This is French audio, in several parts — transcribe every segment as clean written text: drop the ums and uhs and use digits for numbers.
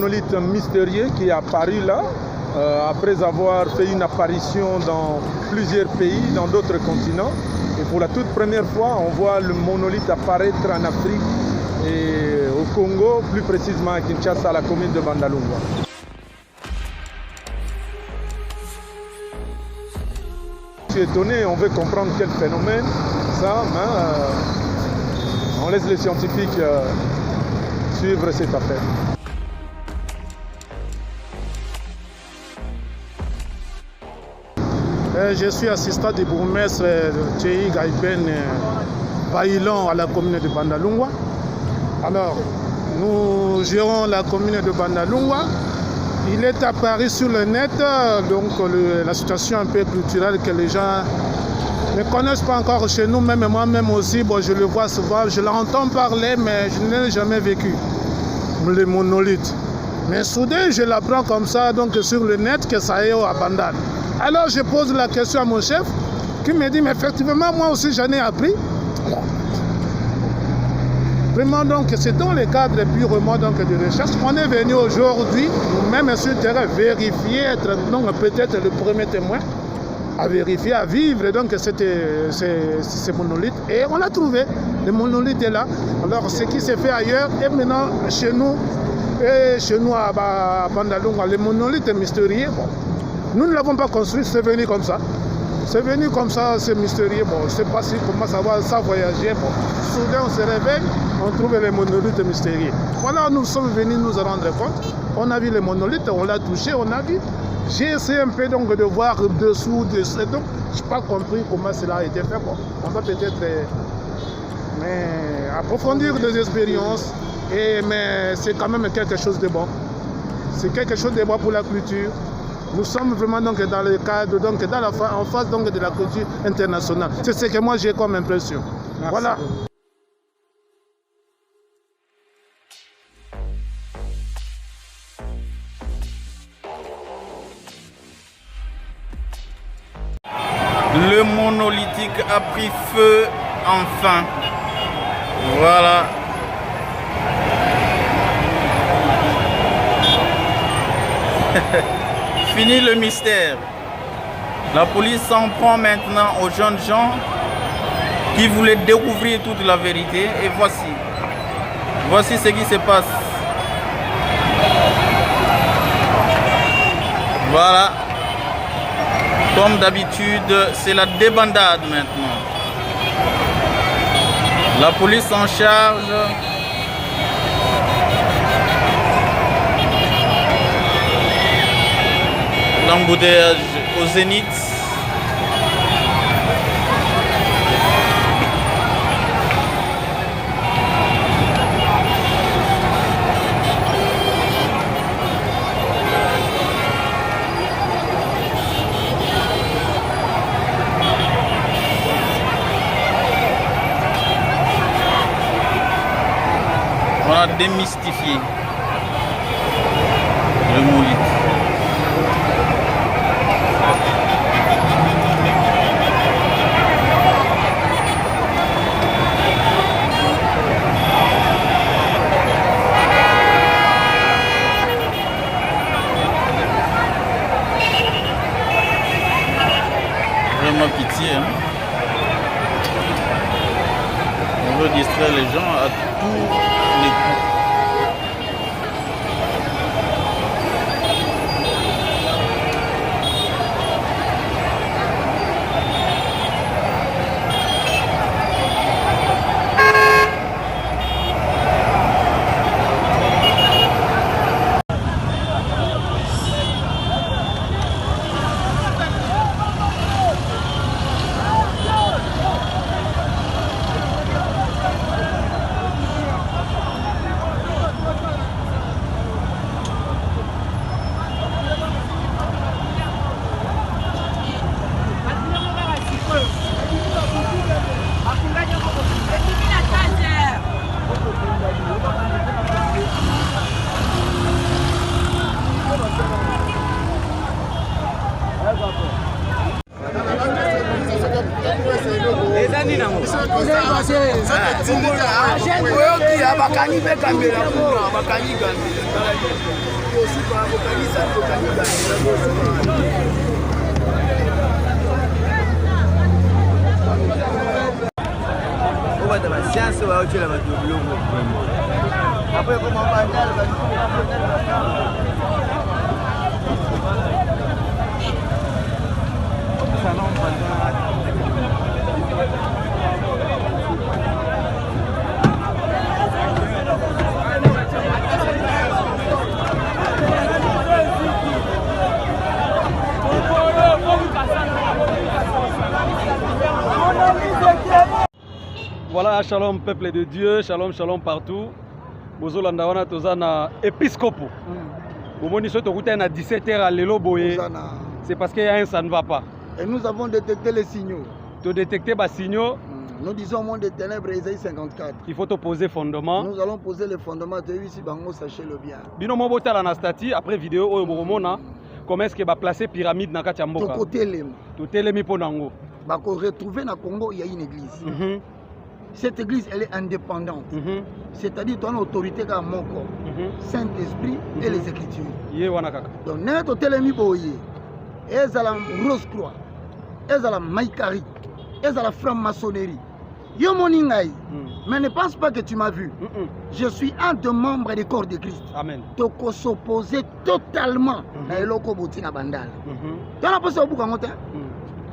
monolithe mystérieux qui est apparu là, après avoir fait une apparition dans plusieurs pays, dans d'autres continents. Et pour la toute première fois, on voit le monolithe apparaître en Afrique et au Congo, plus précisément à Kinshasa, à la commune de Bandalungwa. Je suis étonné, on veut comprendre quel phénomène, ça, mais on laisse les scientifiques suivre cette affaire. Je suis assistant du bourgmestre Tchéi Gaïben Baïlon à la commune de Bandalungwa. Alors, nous gérons la commune de Bandalungwa. Il est apparu sur le net, donc la situation un peu culturelle que les gens ne connaissent pas encore chez nous, même moi-même aussi, bon, je le vois souvent, je l'entends parler, mais je ne l'ai jamais vécu, les monolithes. Mais soudain, je l'apprends comme ça, donc sur le net, que ça est à Bandal. Alors je pose la question à mon chef, qui me dit, mais effectivement, moi aussi j'en ai appris. Vraiment, donc, c'est dans le cadre purement donc, de recherche qu'on est venu aujourd'hui, nous-mêmes sur le terrain, vérifier, être peut-être le premier témoin, à vérifier, à vivre donc, ces monolithes. Et on l'a trouvé, le monolithe est là. Alors, ce qui s'est fait ailleurs, et maintenant, chez nous à Bandalungwa, le monolithe mystérieux, bon, nous ne l'avons pas construit, c'est venu comme ça. C'est venu comme ça, c'est mystérieux. Bon, je ne sais pas si comment ça va, ça voyager. Bon, soudain, on se réveille, on trouve les monolithes mystérieux. Voilà, nous sommes venus nous en rendre compte. On a vu les monolithes, on l'a touché, on a vu. J'ai essayé un peu donc de voir dessous, donc je n'ai pas compris comment cela a été fait. Bon, on va peut-être approfondir les expériences, mais c'est quand même quelque chose de bon. C'est quelque chose de bon pour la culture. Nous sommes vraiment donc dans le cadre, donc en face donc de la culture internationale. C'est ce que moi j'ai comme impression. Merci. Voilà. Le monolithique a pris feu enfin. Voilà. Fini le mystère. La police s'en prend maintenant aux jeunes gens qui voulaient découvrir toute la vérité. Et voici ce qui se passe. Voilà. Comme d'habitude, c'est la débandade maintenant. La police en charge. L'embouteillage au Zénith. On a démystifié le monolithe. Vraiment pitié, hein? On veut distraire les gens à tous les coups. Oyo ki abakani be kamera kuna abakani gambira. Voilà, shalom peuple de Dieu, shalom shalom partout. Bozolanda wana tozana épiscopo. Bomoni soto kuta na 17h à lelo boye. C'est parce qu'il y a un ça ne va pas. Et nous avons détecté les signaux. Tu détecter les signaux. Nous disons au monde des ténèbres, Isaïe 54. Il faut te poser fondement. Nous allons poser les fondements de ici, bango sachez-le bien. Bino mo botala na stati après vidéo oyo bomona comment est-ce que ba placer pyramide na kati ya mboka. To côté lem. To telemi ponango. Ba ko retrouver na Congo, il y a une église. Cette église, elle est indépendante. C'est-à-dire ton autorité comme mon corps, Saint-Esprit et les Écritures. Donc, nous telemi boye. Ezala Rose-Croix, ezala Maïkari, ezala franc-maçonnerie. Yo moningai. Mais ne pense pas que tu m'as vu. Je suis un des membres du corps de Christ. Amen. Toko s'opposer totalement à eloko botina bandal. Tu n'as pas ça au bout quand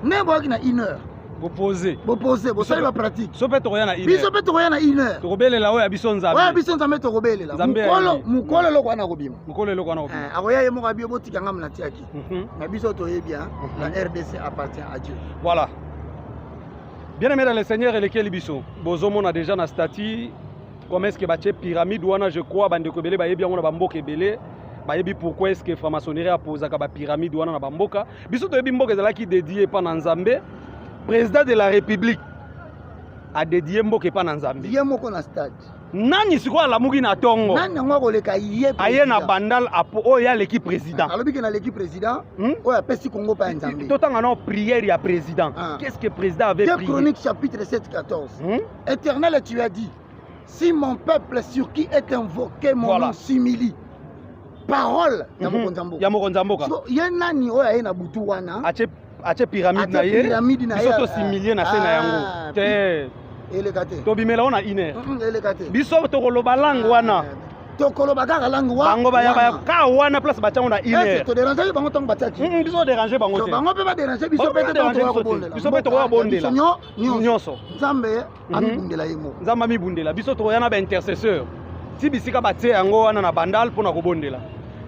ne boki na 1 heure. Opposé. Opposé, vous savez la pratique. Sopet royana 1 heure. Biso pet royana 1 heure. Tokobele la oya biso nzambe. Ouais, biso nzambe tokobele la. Mukolo loko na kobima. Mukolo loko na kobima. Akoya yemo ka bio botika ngam na tiaki. Na biso toye bien, la RDC appartient à Dieu. Voilà. Bien-aimé dans le Seigneur et lesquels biso. Bozomona a déjà na statut comment est-ce que bache pyramide wana je crois bande ko belé ba yebi ngona bamboka ebele. Bayebi pourquoi est-ce que franc-maçonnerie a posé ka ba pyramide wana na bamboka. Biso toyebi mboka ezalaki dédié pa na Nzambe. Président de la République a dédié mboka pa na Nzambe. Yemoko na stade. Nani sikola la mugi na tongo. Nani ngo koleka yé. Aye na bandal apo oya l'équipe président. Alobi ke na l'équipe président. Oya pesi Congo pa Nzambe. Totanga na prière ya président. Qu'est-ce que le président avait prié? 2 Chroniques chapitre 7-14. Éternel, tu as dit, si mon peuple sur qui est invoqué mon nom s'humilie. Parole ya mokonzamboka. Ya mokonzamboka. So yenani oya ye na butu wana. Ache pyramide na ye. Biso to similier na se na yango. Te. Elekate. To bimela ona 1 heure. Elekate. Biso to koloba langue wana. To koloba kaka langue wana. Bango ba ya ka wana place ba chango na 1 heure. To déranger bango tong bataki. Biso déranger bango te. Bango pe ba déranger biso pe to bondela. Biso pe to bondela. Nyonso. Nzambe amibundela yemo. Nzambe amibundela. Biso to yana ba intercesseur. Si bisika ba tie yango wana na bandal pona ko bondela.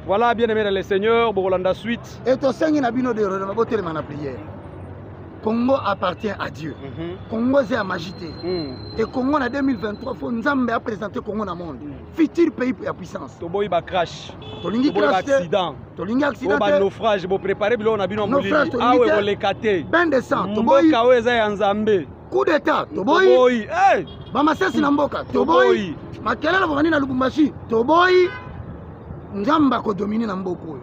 Voilà, bien aimé dans le Seigneur, Borolanda suite. Et ton Seigneur n'a bino de renover la prière. Congo appartient à Dieu. Congo c'est à magité. Et Congo en 2023, faut Nzambe a présenté Congo dans le monde. Futur pays à puissance. Toboy ba crash. Tolingi crash. Accident. Tolingi accident. Ba naufrage, bo préparer bilo na bino mulili. Ah ouais, bo lekate. Ben de sang. Toboy. Mboka weza ya Nzambe. Coup d'état. Toboy. Toboy. Eh. Ba masasi na mboka. Toboy. Makelele bokani na Lubumbashi. Toboy. Nzamba ko dominer na mboko.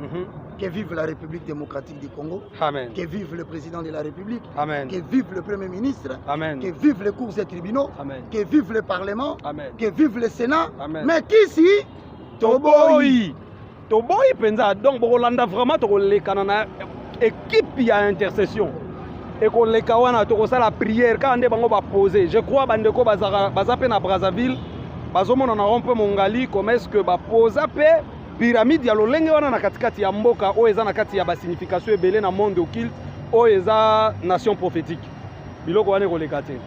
Que vive la République démocratique du Congo. Amen. Que vive le président de la République. Amen. Que vive le Premier ministre. Amen. Que vive les cours et tribunaux. Amen. Que vive le Parlement. Amen. Que vive le Sénat. Amen. Mais qui si Toboy. Toboy penza donc Borolanda vraiment to lekana na équipe ya intercession. Et qu'on les kawana to ça la prière quand ande bango ba poser. Je crois bandeko bazape na Brazzaville. Bazomona na rompe mongali comment est-ce que ba posa pe pyramide ya lolenge wana na katikati ya mboka o eza na kati ya ba signification ebele na monde occulte o eza nation prophétique biloko wana ko lekate